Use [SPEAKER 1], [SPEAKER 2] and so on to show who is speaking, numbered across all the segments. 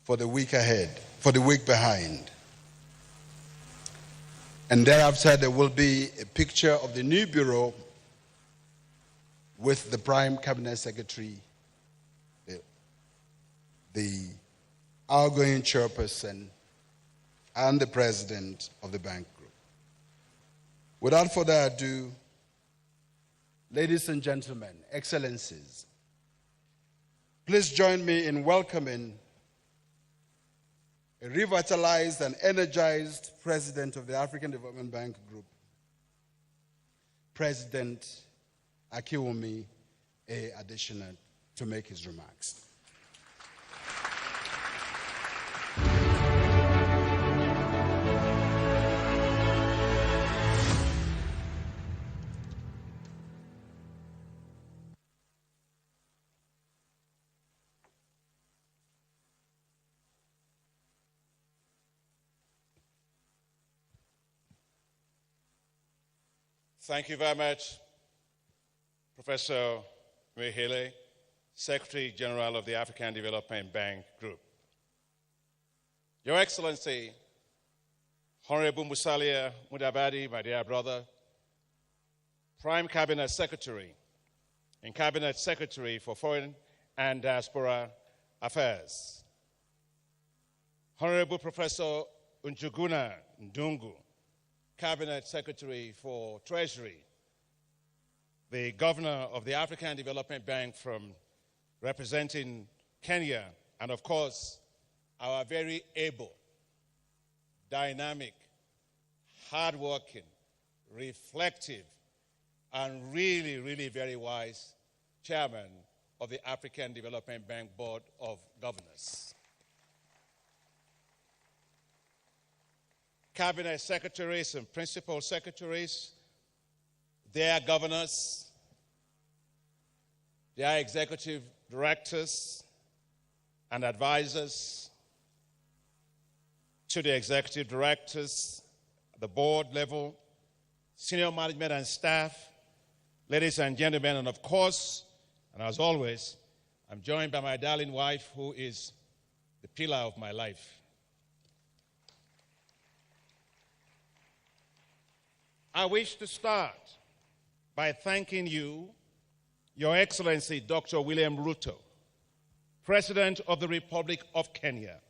[SPEAKER 1] for the week ahead, for the week behind. And thereafter, there will be a picture of the new bureau with the Prime Cabinet Secretary, the outgoing chairperson, and the president of the bank group. Without further ado, ladies and gentlemen, excellencies, please join me in welcoming a revitalized and energized president of the African Development Bank Group, President Akinwumi Adesina'S, to make his remarks.
[SPEAKER 2] Thank you very much, Professor Mihele, Secretary General of the African Development Bank Group. Your Excellency, Honorable Musalia Mudavadi, my dear brother, Prime Cabinet Secretary and Cabinet Secretary for Foreign and Diaspora Affairs, Honorable Professor Njuguna Ndungu, Cabinet Secretary for Treasury, the Governor of the African Development Bank from representing Kenya, and of course, our very able, dynamic, hardworking, reflective, and really, really very wise Chairman of the African Development Bank Board of Governors. Cabinet secretaries and principal secretaries, their governors, their executive directors and advisors, to the executive directors, the board level, senior management and staff, ladies and gentlemen, and of course, and as always, I'm joined by my darling wife, who is the pillar of my life. I wish to start by thanking you, Your Excellency Dr. William Ruto, President of the Republic of Kenya,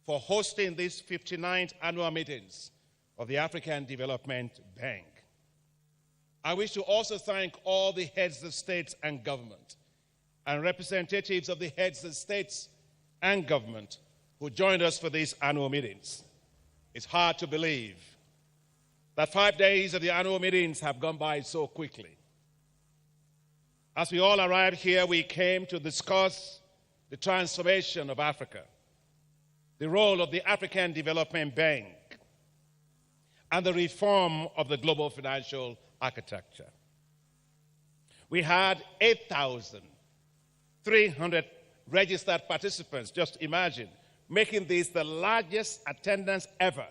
[SPEAKER 2] for hosting these 59th annual meetings of the African Development Bank. I wish to also thank all the heads of states and government and representatives of the heads of states and government who joined us for these annual meetings. It's hard to believe that 5 days of the annual meetings have gone by so quickly. As we all arrived here, we came to discuss the transformation of Africa, the role of the African Development Bank, and the reform of the global financial architecture. We had 8,300 registered participants, just imagine, making this the largest attendance ever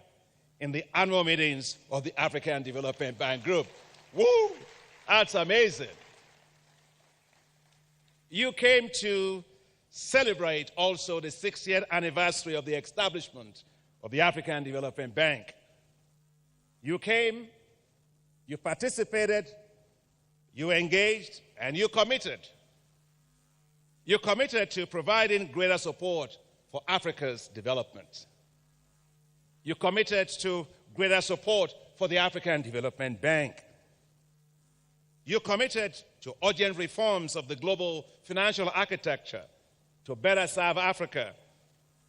[SPEAKER 2] in the annual meetings of the African Development Bank Group. Woo! That's amazing. You came to celebrate also the 60th anniversary of the establishment of the African Development Bank. You came, you participated, you engaged, and you committed. You committed to providing greater support for Africa's development. You committed to greater support for the African Development Bank. You committed to urgent reforms of the global financial architecture to better serve Africa,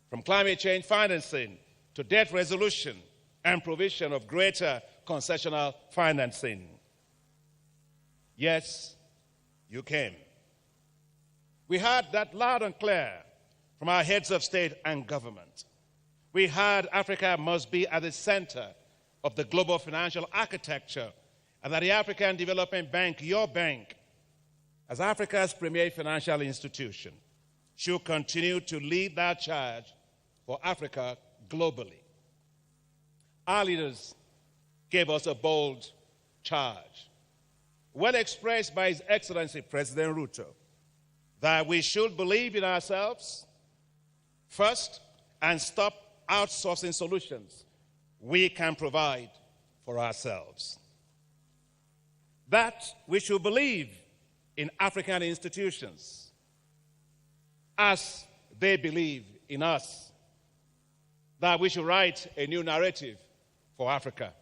[SPEAKER 2] from climate change financing to debt resolution and provision of greater concessional financing. Yes, you came. We heard that loud and clear from our heads of state and government. We heard Africa must be at the center of the global financial architecture, and that the African Development Bank, your bank, as Africa's premier financial institution, should continue to lead that charge for Africa globally. Our leaders gave us a bold charge, well expressed by His Excellency President Ruto, that we should believe in ourselves, first, and stop outsourcing solutions we can provide for ourselves. That we should believe in African institutions as they believe in us. That we should write a new narrative for Africa.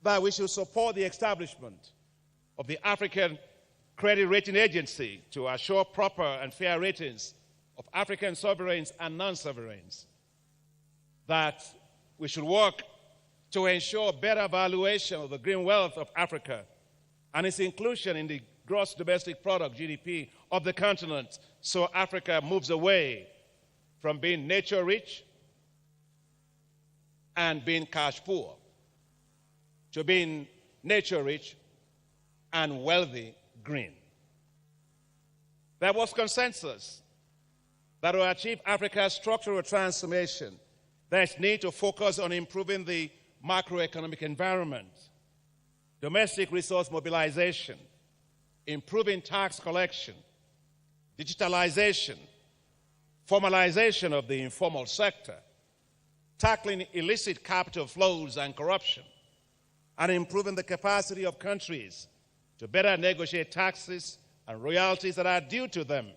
[SPEAKER 2] That we should support the establishment of the African Credit Rating Agency to assure proper and fair ratings of African sovereigns and non-sovereigns. That we should work to ensure better valuation of the green wealth of Africa and its inclusion in the gross domestic product, GDP, of the continent, so Africa moves away from being nature-rich and being cash-poor to being nature-rich and wealthy green. There was consensus that to achieve Africa's structural transformation, there is need to focus on improving the macroeconomic environment, domestic resource mobilization, improving tax collection, digitalization, formalization of the informal sector, tackling illicit capital flows and corruption, and improving the capacity of countries to better negotiate taxes and royalties that are due to them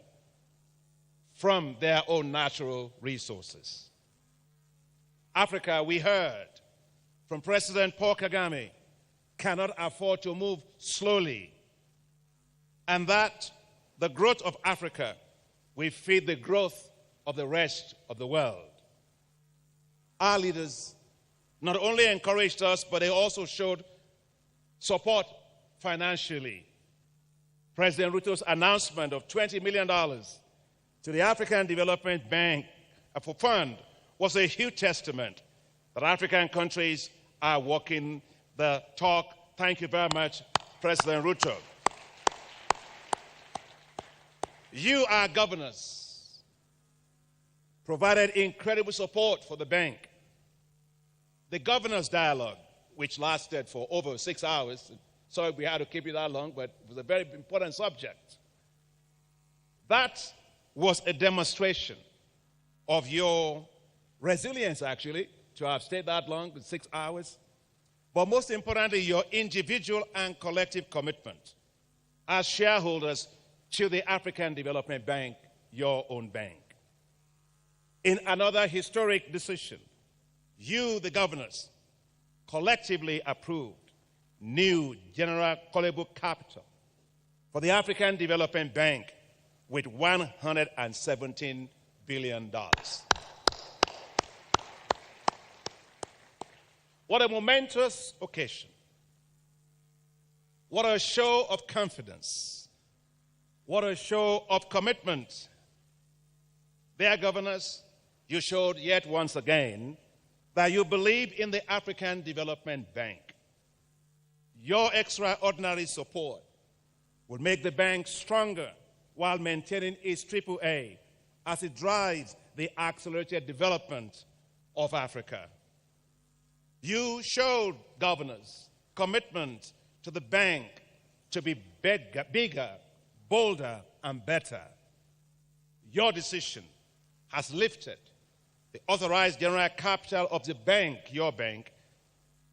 [SPEAKER 2] from their own natural resources. Africa, we heard from President Paul Kagame, cannot afford to move slowly, and that the growth of Africa will feed the growth of the rest of the world. Our leaders not only encouraged us, but they also showed support financially. President Ruto's announcement of $20 million to the African Development Bank for Fund was a huge testament that African countries are walking the talk. Thank you very much, President Ruto. You, our governors, provided incredible support for the bank. The governors' dialogue, which lasted for over 6 hours, sorry we had to keep it that long, but it was a very important subject. That was a demonstration of your resilience, actually, to have stayed that long, with 6 hours. But most importantly, your individual and collective commitment as shareholders to the African Development Bank, your own bank. In another historic decision, you, the governors, collectively approved new general callable capital for the African Development Bank with $117 billion. What a momentous occasion. What a show of confidence. What a show of commitment. Dear governors, you showed yet once again that you believe in the African Development Bank. Your extraordinary support will make the bank stronger while maintaining its AAA as it drives the accelerated development of Africa. You showed, governors, commitment to the bank to be bigger, bolder, and better. Your decision has lifted the authorized general capital of the bank, your bank,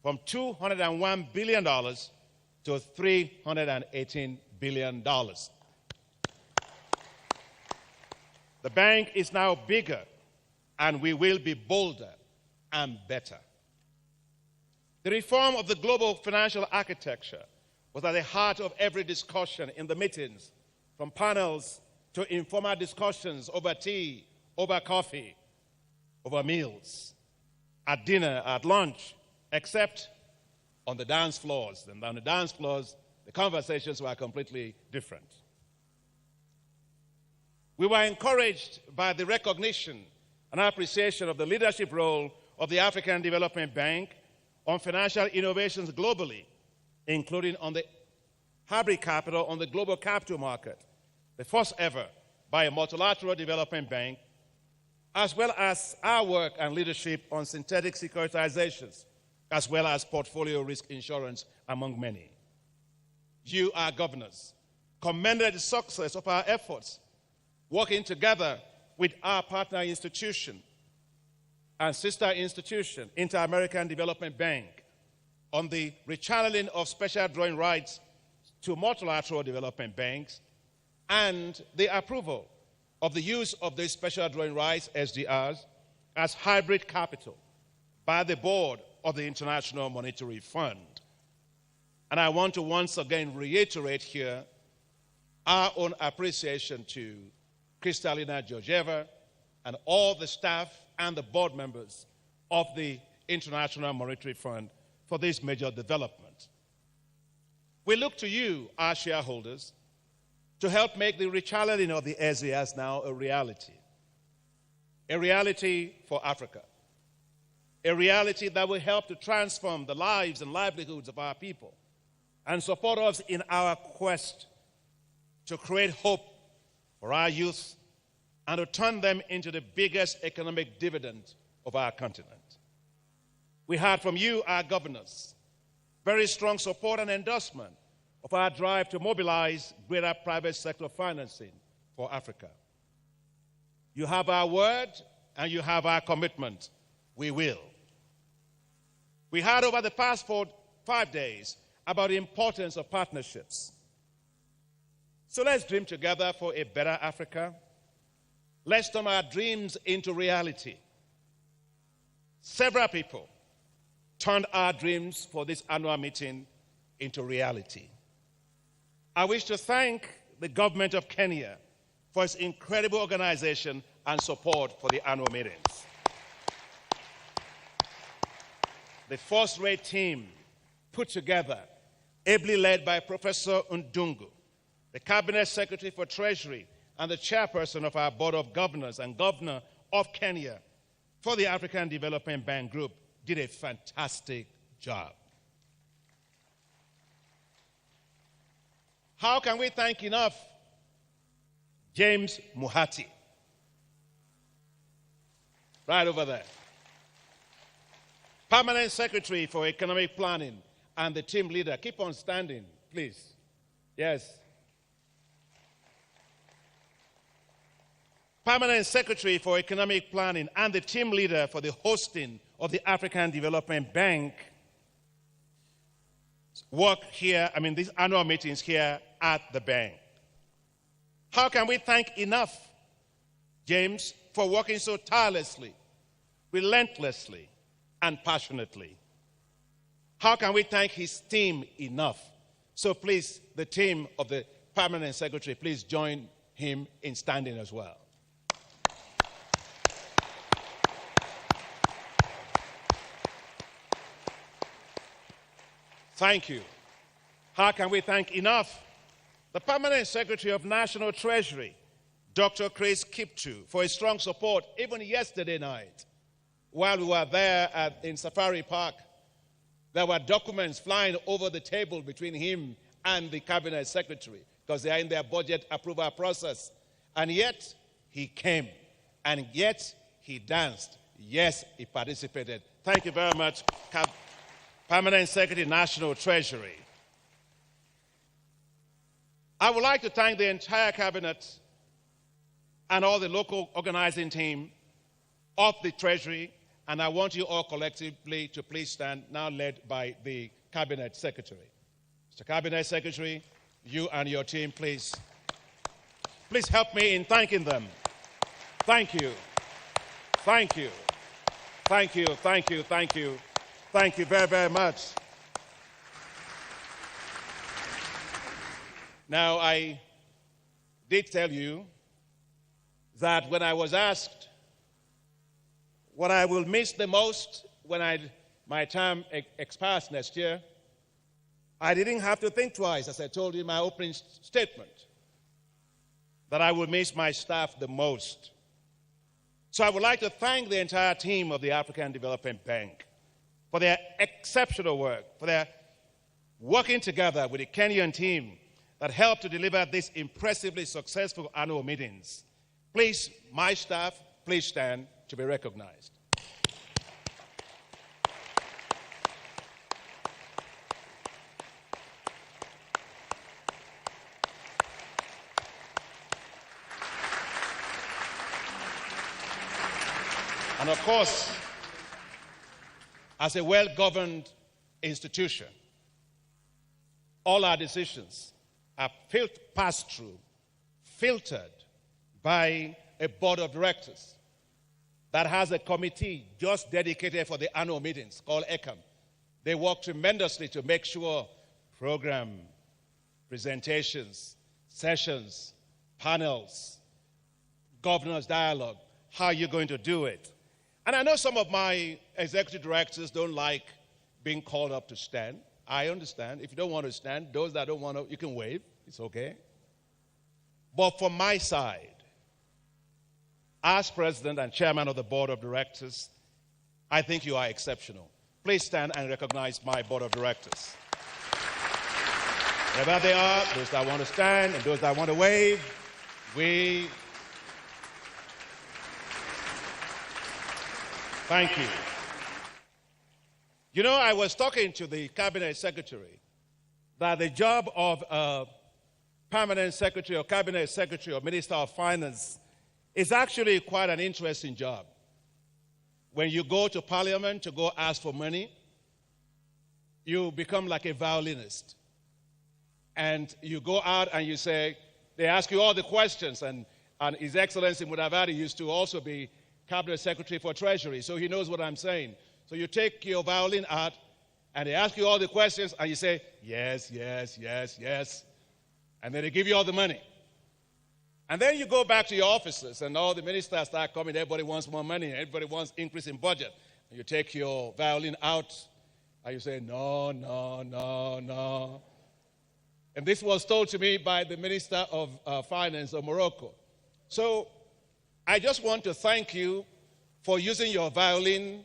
[SPEAKER 2] from $201 billion to $318 billion. The bank is now bigger, and we will be bolder and better. The reform of the global financial architecture was at the heart of every discussion in the meetings, from panels to informal discussions over tea, over coffee, over meals, at dinner, at lunch, except on the dance floors. And on the dance floors, the conversations were completely different. We were encouraged by the recognition and appreciation of the leadership role of the African Development Bank on financial innovations globally, including on the hybrid capital on the global capital market, the first ever by a multilateral development bank, as well as our work and leadership on synthetic securitizations, as well as portfolio risk insurance, among many. You, our governors, commended the success of our efforts, working together with our partner institution and sister institution, Inter-American Development Bank, on the rechanneling of special drawing rights to multilateral development banks, and the approval of the use of these special drawing rights, SDRs, as hybrid capital by the board of the International Monetary Fund. And I want to once again reiterate here our own appreciation to Kristalina Georgieva and all the staff and the board members of the International Monetary Fund for this major development. We look to you, our shareholders, to help make the rechanneling of the SDRs now a reality for Africa, a reality that will help to transform the lives and livelihoods of our people and support us in our quest to create hope for our youth and to turn them into the biggest economic dividend of our continent. We heard from you, our governors, very strong support and endorsement of our drive to mobilize greater private sector financing for Africa. You have our word and you have our commitment. We will. We heard over the past 5 days about the importance of partnerships. So let's dream together for a better Africa. Let's turn our dreams into reality. Several people turned our dreams for this annual meeting into reality. I wish to thank the government of Kenya for its incredible organization and support for the annual meetings. The first-rate team put together, ably led by Professor Ndungu, the Cabinet Secretary for Treasury and the chairperson of our Board of Governors and Governor of Kenya for the African Development Bank Group, did a fantastic job. How can we thank enough James Muhati? Right over there. Permanent Secretary for Economic Planning and the team leader. Keep on standing, please. Yes. Permanent Secretary for Economic Planning and the team leader for the hosting of the African Development Bank work here, these annual meetings here at the bank. How can we thank enough James for working so tirelessly, relentlessly, and passionately? How can we thank his team enough? So please, the team of the Permanent Secretary, please join him in standing as well. Thank you. How can we thank enough the Permanent Secretary of National Treasury, Dr. Chris Kiptu, for his strong support even yesterday night while we were there in Safari Park. There were documents flying over the table between him and the Cabinet Secretary because they are in their budget approval process. And yet, he came. And yet, he danced. Yes, he participated. Thank you very much, Permanent Secretary, National Treasury. I would like to thank the entire Cabinet and all the local organizing team of the Treasury, and I want you all collectively to please stand, now led by the Cabinet Secretary. Mr. Cabinet Secretary, you and your team, please. Please help me in thanking them. Thank you. Thank you. Thank you. Thank you. Thank you. Thank you very, very much. Now, I did tell you that when I was asked what I will miss the most when my term expires next year, I didn't have to think twice, as I told you in my opening statement, that I will miss my staff the most. So I would like to thank the entire team of the African Development Bank for their exceptional work, for their working together with the Kenyan team that helped to deliver these impressively successful annual meetings. Please, my staff, please stand to be recognized. And of course, as a well-governed institution, all our decisions are passed through, filtered by a board of directors that has a committee just dedicated for the annual meetings called ECAM. They work tremendously to make sure program, presentations, sessions, panels, governors' dialogue, how you're going to do it. And I know some of my executive directors don't like being called up to stand. I understand. If you don't want to stand, those that don't want to, you can wave. It's okay. But from my side, as president and chairman of the board of directors, I think you are exceptional. Please stand and recognize my board of directors. Wherever they are, those that want to stand and those that want to wave, thank you. You know, I was talking to the cabinet secretary that the job of a permanent secretary or cabinet secretary or minister of finance is actually quite an interesting job. When you go to parliament to go ask for money, you become like a violinist. And you go out and you say, they ask you all the questions, and His Excellency Mudavadi used to also be cabinet secretary for treasury, so he knows what I'm saying. So you take your violin out, and they ask you all the questions, and you say, yes, yes, yes, yes. And then they give you all the money. And then you go back to your offices, and all the ministers start coming. Everybody wants more money. Everybody wants increase in budget. And you take your violin out, and you say, no, no, no, no. And this was told to me by the Minister of Finance of Morocco. So I just want to thank you for using your violin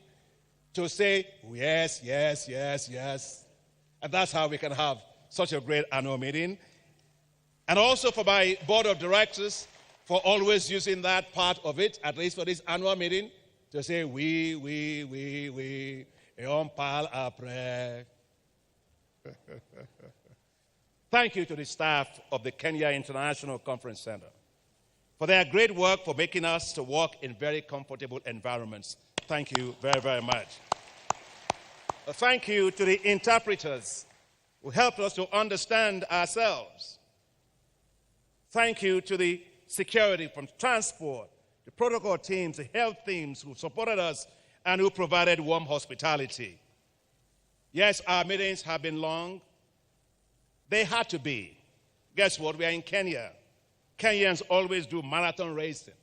[SPEAKER 2] to say, yes, yes, yes, yes. And that's how we can have such a great annual meeting. And also for my board of directors for always using that part of it, at least for this annual meeting, to say, et on parle après. Thank you to the staff of the Kenya International Conference Center for their great work for making us to work in very comfortable environments. Thank you very, very much. Thank you to the interpreters who helped us to understand ourselves. Thank you to the security from transport, the protocol teams, the health teams who supported us and who provided warm hospitality. Yes, our meetings have been long. They had to be. Guess what? We are in Kenya. Kenyans always do marathon racing.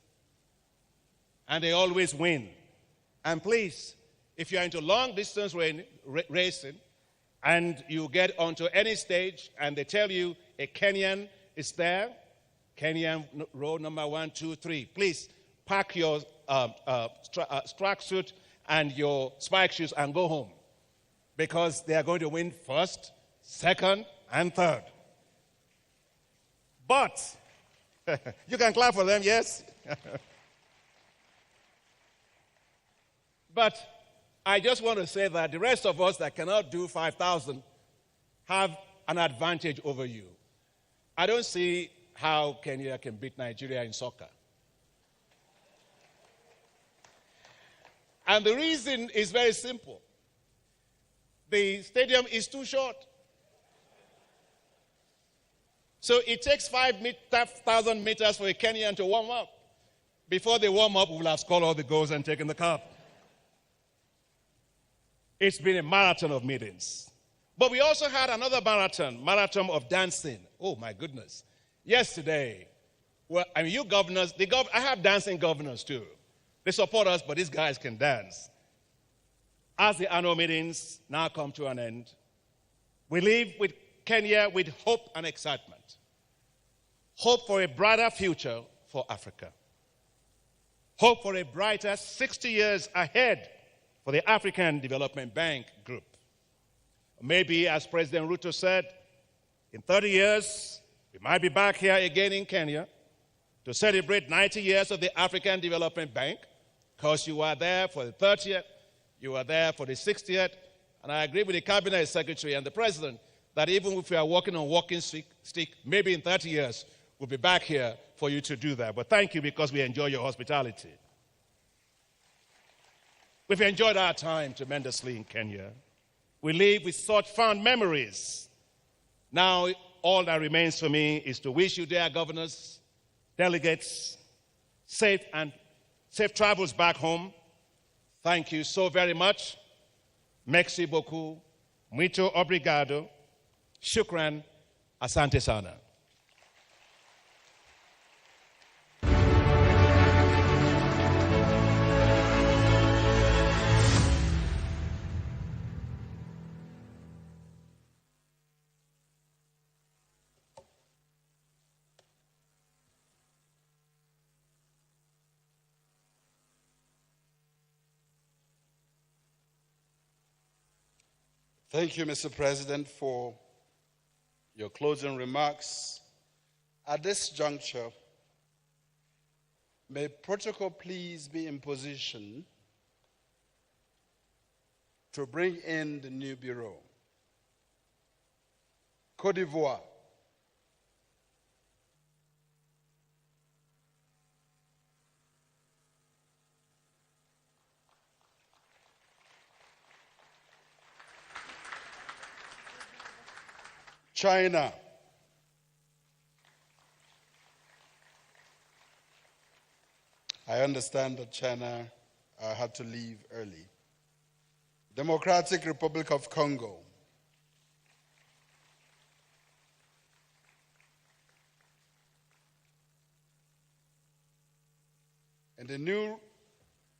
[SPEAKER 2] And they always win. And please, if you're into long-distance racing and you get onto any stage and they tell you a Kenyan is there, Kenyan row number 1, 2, 3, please pack your track suit and your spike shoes and go home. Because they are going to win first, second, and third. But, you can clap for them, yes? But I just want to say that the rest of us that cannot do 5,000 have an advantage over you. I don't see how Kenya can beat Nigeria in soccer. And the reason is very simple. The stadium is too short. So it takes 5,000 meters for a Kenyan to warm up. Before they warm up, we will have scored all the goals and taken the cup. It's been a marathon of meetings. But we also had another marathon of dancing. Oh, my goodness. Yesterday, well, I mean, you governors, I have dancing governors too. They support us, but these guys can dance. As the annual meetings now come to an end, we leave with Kenya with hope and excitement. Hope for a brighter future for Africa. Hope for a brighter 60 years ahead for the African Development Bank Group. Maybe, as President Ruto said, in 30 years, we might be back here again in Kenya to celebrate 90 years of the African Development Bank, because you were there for the 30th, you were there for the 60th, and I agree with the Cabinet Secretary and the President that even if we are walking on walking stick, maybe in 30 years, we'll be back here for you to do that. But thank you, because we enjoy your hospitality. We've enjoyed our time tremendously in Kenya. We live with such fond memories. Now, all that remains for me is to wish you, dear governors, delegates, safe travels back home. Thank you so very much. Merci beaucoup. Muito obrigado. Shukran. Asante sana.
[SPEAKER 1] Thank you, Mr. President, for your closing remarks. At this juncture, may protocol please be in position to bring in the new bureau. Côte d'Ivoire. China. I understand that China had to leave early. Democratic Republic of Congo. In the new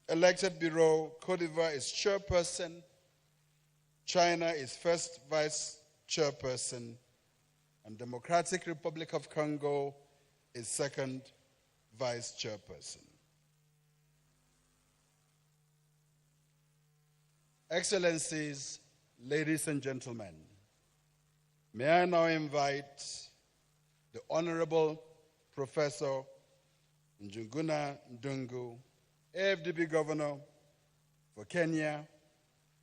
[SPEAKER 1] elected bureau, Côte d'Ivoire is chairperson, China is first vice chairperson, and Democratic Republic of Congo is second vice chairperson. Excellencies, ladies and gentlemen, may I now invite the Honorable Professor Njuguna Ndungu, AfDB Governor for Kenya,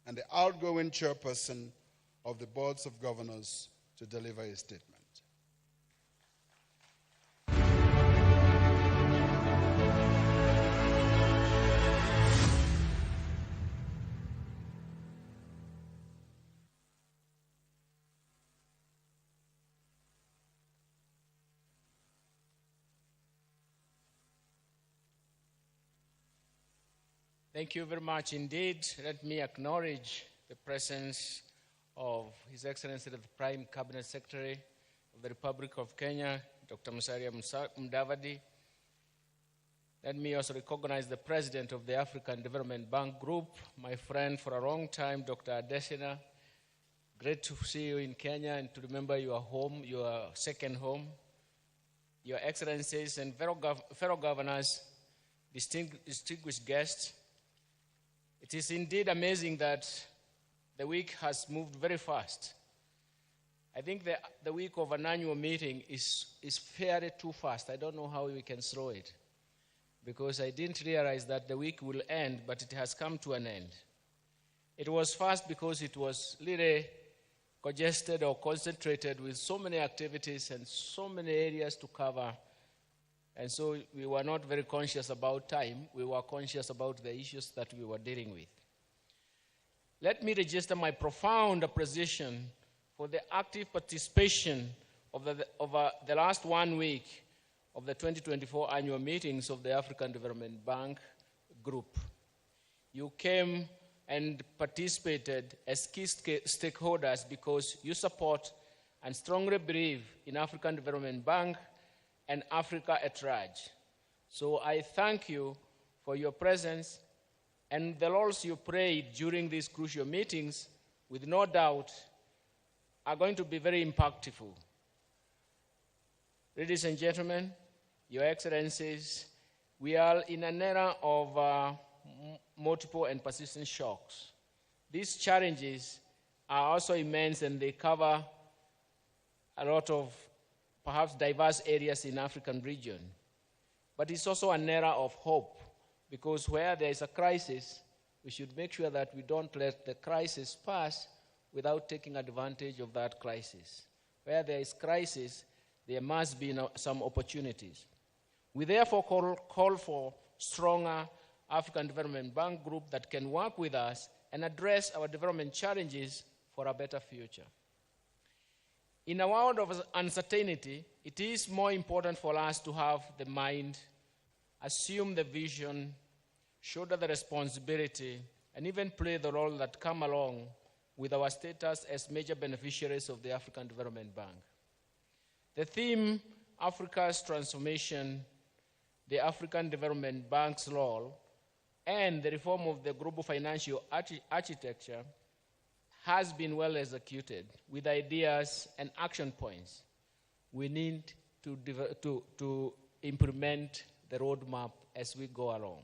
[SPEAKER 1] and the outgoing chairperson of the Boards of Governors to deliver a statement.
[SPEAKER 3] Thank you very much indeed. Let me acknowledge the presence of His Excellency the Prime Cabinet Secretary of the Republic of Kenya, Dr. Musalia Mudavadi. Let me also recognize the President of the African Development Bank Group, my friend for a long time, Dr. Adesina'S. Great to see you in Kenya and to remember your home, your second home. Your Excellencies and fellow governors, distinguished guests, it is indeed amazing that the week has moved very fast. I think the week of an annual meeting is fairly too fast. I don't know how we can slow it, because I didn't realize that the week will end, but it has come to an end. It was fast because it was really congested or concentrated with so many activities and so many areas to cover. And so we were not very conscious about time. We were conscious about the issues that we were dealing with. Let me register my profound appreciation for the active participation of the last 1 week of the 2024 annual meetings of the African Development Bank Group. You came and participated as key stakeholders because you support and strongly believe in African Development Bank and Africa at large. So I thank you for your presence and the roles you played during these crucial meetings, with no doubt, are going to be very impactful. Ladies and gentlemen, Your Excellencies, we are in an era of multiple and persistent shocks. These challenges are also immense, and they cover a lot of perhaps diverse areas in the African region. But it's also an era of hope, because where there is a crisis, we should make sure that we don't let the crisis pass without taking advantage of that crisis. Where there is crisis, there must be some opportunities. We therefore call for stronger African Development Bank Group that can work with us and address our development challenges for a better future. In a world of uncertainty, it is more important for us to have the mind, assume the vision, shoulder the responsibility, and even play the role that come along with our status as major beneficiaries of the African Development Bank. The theme, Africa's transformation, the African Development Bank's role, and the reform of the global financial architecture has been well executed with ideas and action points. We need to implement the roadmap as we go along.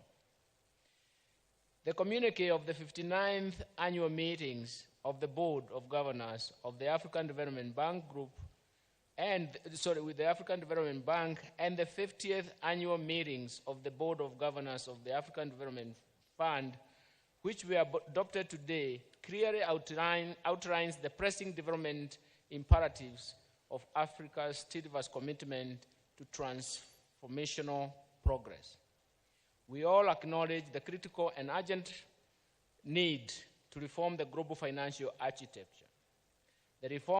[SPEAKER 3] The communique of the 59th annual meetings of the Board of Governors of the African Development Bank Group with the African Development Bank and the 50th annual meetings of the Board of Governors of the African Development Fund, which we adopted today, clearly outlines the pressing development imperatives of Africa's steadfast commitment to transformational progress. We all acknowledge the critical and urgent need to reform the global financial architecture. The reform